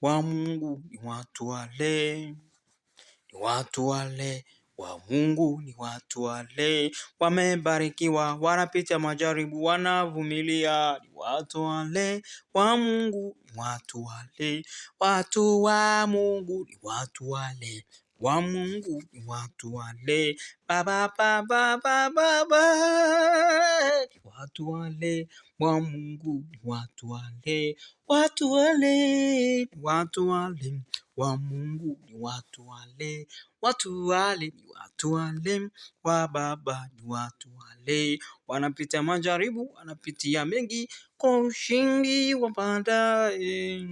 wa Mungu ni watu wale, ni watu wale wa Mungu, ni watu wale wamebarikiwa, wanapita majaribu, wanavumilia. Ni watu wale wa Mungu, ni watu wale, watu wa Mungu, ni watu wale wa Mungu, ni watu wale baba baba baba baba, ni watu wale wa Mungu, ni watu wale, watu wale, watu wale wa Mungu, ni watu wale, watu wale, ni watu wale wa Baba, ni watu wale wanapita majaribu, wanapitia mengi kwa ushindi wa baadaye.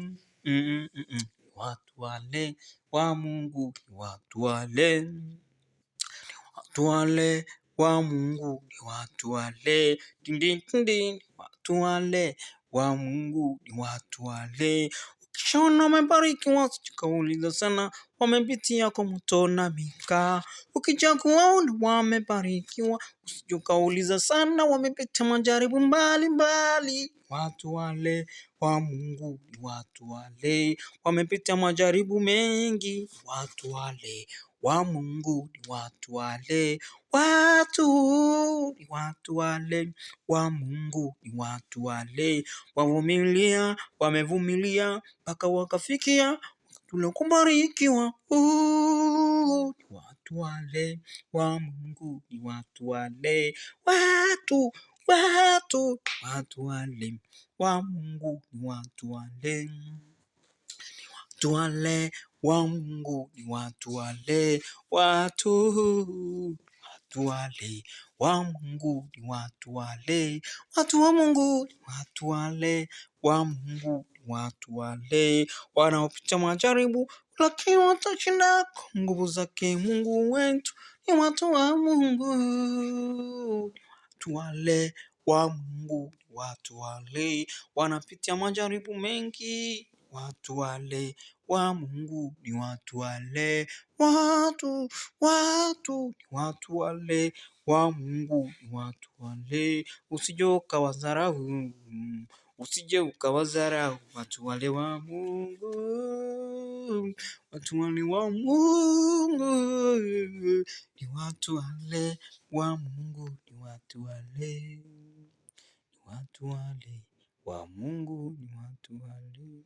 Watu wale wa Mungu, ni watu wale, watu wale wa Mungu, ni watu wale, ni watu wale wa Mungu, ni watu wale. Ukishaona wamebarikiwa usijikauliza sana, wamepitia kwa moto na mikaa. Ukija kuwaona wamebarikiwa usijikauliza sana, wamepita majaribu mbalimbali. Watu wale wa Mungu, ni watu wale wamepita majaribu mengi. Watu wale wa Mungu, ni watu wale, ni watu wale wa Mungu, ni watu wale wamevumilia mpaka wakafikia kubarikiwa. Ni watu wale wa Mungu, ni watu wale, watu wale wa Mungu, ni watu wale, watu wale wa Mungu, ni watu wale, watu wale wa Mungu, ni watu wale, watu wa Mungu, ni watu wale wa Mungu, ni watu wale wanaopita majaribu lakini watashinda kwa nguvu zake Mungu wetu. Ni watu wa Mungu, ni watu wale wa Mungu, ni watu wale wanapitia majaribu mengi. Watu wale wa Mungu, ni watu wale, ni watu wale wa Mungu, ni watu wale. Usije ukawadharau, usije ukawadharau watu wale wa Mungu, watu wale wa Mungu, ni watu wale wa Mungu, ni watu wale, ni watu wale wa Mungu, ni watu wale.